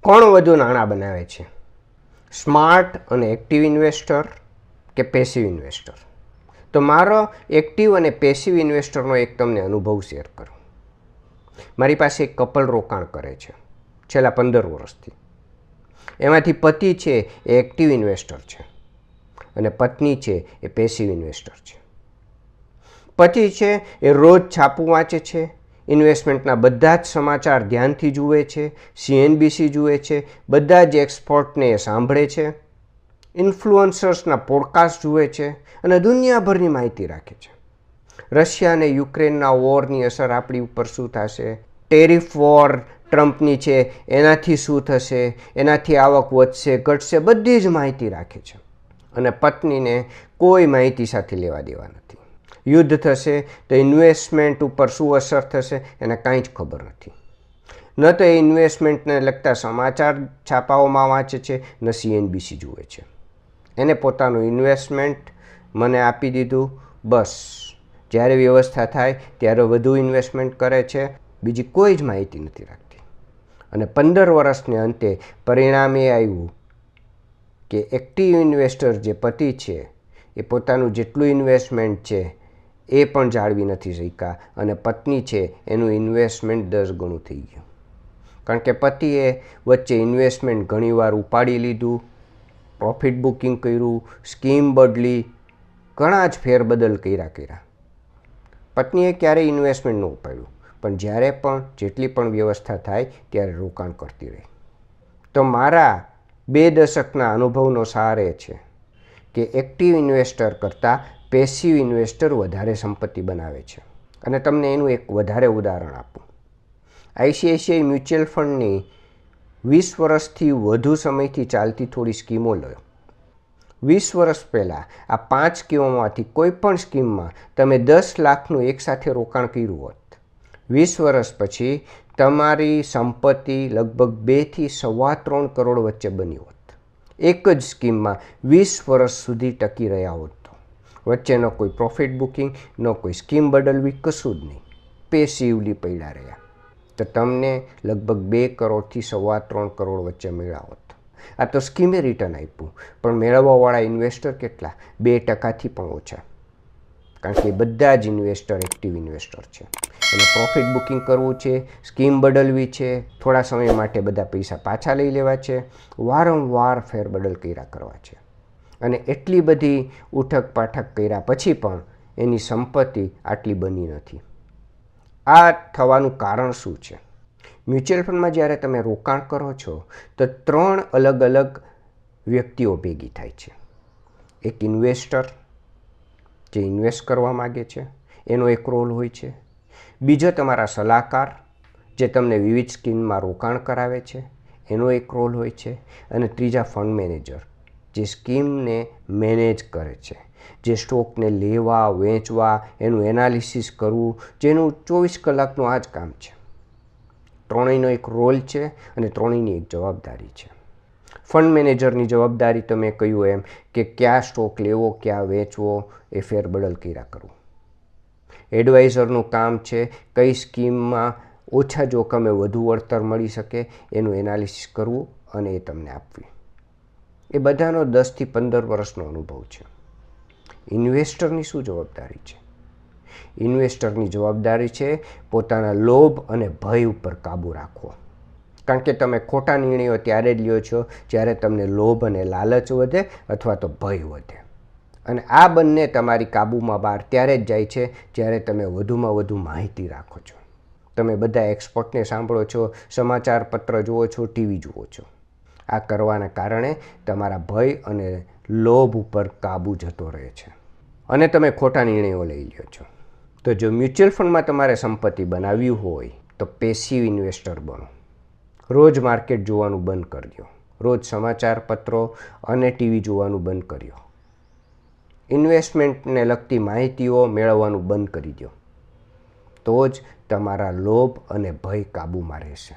કોણ વધુ નાણાં બનાવે છે, સ્માર્ટ અને એક્ટિવ ઇન્વેસ્ટર કે પેસિવ ઇન્વેસ્ટર? તો મારો એક્ટિવ અને પેસિવ ઇન્વેસ્ટરનો એક તમને અનુભવ શેર કરું. મારી પાસે એક કપલ રોકાણ કરે છે છેલ્લા 15 વર્ષથી. એમાંથી પતિ છે એ એક્ટિવ ઇન્વેસ્ટર છે અને પત્ની છે એ પેસિવ ઇન્વેસ્ટર છે. પતિ છે એ રોજ છાપું વાંચે છે, ઇન્વેસ્ટમેન્ટના બધા જ સમાચાર ધ્યાનથી જુએ છે, CNBC જુએ છે, બધા જ એક્સપર્ટને એ સાંભળે છે, ઇન્ફ્લુઅન્સર્સના પોડકાસ્ટ જુએ છે અને દુનિયાભરની માહિતી રાખે છે. રશિયા અને યુક્રેનના વોરની અસર આપણી ઉપર શું થશે, ટેરિફ વોર ટ્રમ્પની છે એનાથી શું થશે, એનાથી આવક વધશે ઘટશે, બધી જ માહિતી રાખે છે. અને પત્નીને કોઈ માહિતી સાથે લેવા દેવા નથી. યુદ્ધ થશે તો ઇન્વેસ્ટમેન્ટ ઉપર શું અસર થશે એને કાંઈ જ ખબર નથી. ન તો એ ઇન્વેસ્ટમેન્ટને લગતા સમાચાર છાપાઓમાં વાંચે છે, ન CNBC જુએ છે. એને પોતાનું ઇન્વેસ્ટમેન્ટ મને આપી દીધું, બસ જ્યારે વ્યવસ્થા થાય ત્યારે વધુ ઇન્વેસ્ટમેન્ટ કરે છે, બીજી કોઈ જ માહિતી નથી રાખતી. અને 15 વર્ષને અંતે પરિણામ એ આવ્યું કે એક્ટિવ ઇન્વેસ્ટર જે પતિ છે એ પોતાનું જેટલું ઇન્વેસ્ટમેન્ટ છે એ પણ જાળવી નથી શક્યા અને પત્ની છે એનું ઇન્વેસ્ટમેન્ટ 10 ગણું થઈ ગયું. કારણ કે પતિએ વચ્ચે ઇન્વેસ્ટમેન્ટ ઘણીવાર ઉપાડી લીધું, પ્રોફિટ બુકિંગ કર્યું, સ્કીમ બદલી, ઘણા જ ફેરબદલ કર્યા. પત્નીએ ક્યારેય ઇન્વેસ્ટમેન્ટ ન ઉપાડ્યું, પણ જ્યારે પણ જેટલી પણ વ્યવસ્થા થાય ત્યારે રોકાણ કરતી રહી. તો મારા 2 દશકના અનુભવનો સાર એ છે કે એક્ટિવ ઇન્વેસ્ટર કરતાં પેસિવ ઇન્વેસ્ટર વધારે સંપત્તિ બનાવે છે. અને તમને એનું એક વધારે ઉદાહરણ આપું. ICICI મ્યુચ્યુઅલ ફંડની 20 વર્ષથી વધુ સમયથી ચાલતી થોડી સ્કીમો લો. 20 વર્ષ પહેલાં આ 5 સ્કીમોમાંથી કોઈ પણ સ્કીમમાં તમે 10 લાખનું એકસાથે રોકાણ કર્યું હોત, 20 વર્ષ પછી તમારી સંપત્તિ લગભગ 2 થી 3.25 કરોડ વચ્ચે બની હોત. એક જ સ્કીમમાં 20 વર્ષ સુધી ટકી રહ્યા હોત તો. વચ્ચે ન કોઈ પ્રોફિટ બુકિંગ, ન કોઈ સ્કીમ બદલવી, કશું જ નહીં. પેસિવલી પડ્યા રહ્યા તો તમને લગભગ 2 કરોડથી 3.25 કરોડ વચ્ચે મળ્યા હોત. આ તો સ્કીમે રિટર્ન આપ્યું, પણ મેળવવાવાળા ઇન્વેસ્ટર કેટલા? 2% પણ ઓછા. કારણ કે બધા જ ઇન્વેસ્ટર એક્ટિવ ઇન્વેસ્ટર છે. એને પ્રોફિટ બુકિંગ કરવું છે, સ્કીમ બદલવી છે, થોડા સમય માટે બધા પૈસા પાછા લઈ લેવા છે, વારંવાર ફેરબદલ કર્યા કરવા છે. અને એટલી બધી ઉઠક પાઠક કર્યા પછી પણ એની સંપત્તિ આટલી બની નથી. આ થવાનું કારણ શું છે? મ્યુચ્યુઅલ ફંડમાં જ્યારે તમે રોકાણ કરો છો તો 3 અલગ અલગ વ્યક્તિઓ ભેગી થાય છે. એક ઇન્વેસ્ટર જે ઇન્વેસ્ટ કરવા માગે છે એનો એક રોલ હોય છે. બીજો તમારા સલાહકાર જે તમને વિવિધ સ્કીમમાં રોકાણ કરાવે છે એનો એક રોલ હોય છે. અને ત્રીજા ફંડ મેનેજર જે સ્કીમને મેનેજ કરે છે, જે સ્ટોકને લેવા વેચવા એનું એનાલિસિસ કરવું, જેનું 24 કલાકનું આ જ કામ છે. ત્રણેયનો એક રોલ છે અને ત્રણેયની એક જવાબદારી છે. ફંડ મેનેજરની જવાબદારી તો મેં કહ્યું એમ કે કયા સ્ટોક લેવો, ક્યાં વેચવો એ ફેરબદલ કર્યા કરવું. એડવાઇઝરનું કામ છે કઈ સ્કીમમાં ઓછા જોખમે વધુ વળતર મળી શકે એનું એનાલિસિસ કરવું અને એ તમને આપવી. એ બધાનો 10 થી 15 વર્ષનો અનુભવ છે. ઇન્વેસ્ટરની શું જવાબદારી છે? ઇન્વેસ્ટરની જવાબદારી છે પોતાના લોભ અને ભય ઉપર કાબૂ રાખવો. કારણ કે તમે ખોટા નિર્ણયો ત્યારે જ લ્યો છો જ્યારે તમને લોભ અને લાલચ વધે અથવા તો ભય વધે. અને આ બંને તમારી કાબૂમાં બહાર ત્યારે જ જાય છે જ્યારે તમે વધુમાં વધુ માહિતી રાખો છો. તમે બધા એક્સપર્ટને સાંભળો છો, સમાચાર પત્ર જુઓ છો, TV જુઓ છો. આ કરવાના કારણે તમારા ભય અને લોભ ઉપર કાબૂ જતો રહે છે અને તમે ખોટા નિર્ણયો લઈ લ્યો છો. તો જો મ્યુચ્યુઅલ ફંડમાં તમારે સંપત્તિ બનાવવી હોય તો પેસિવ ઇન્વેસ્ટર બનો. રોજ માર્કેટ જોવાનું બંધ કરી દો. રોજ સમાચાર પત્રો અને TV જોવાનું બંધ કર્યો. ઇન્વેસ્ટમેન્ટને લગતી માહિતીઓ મેળવવાનું બંધ કરી દો. તો જ તમારા લોભ અને ભય કાબૂમાં રહેશે.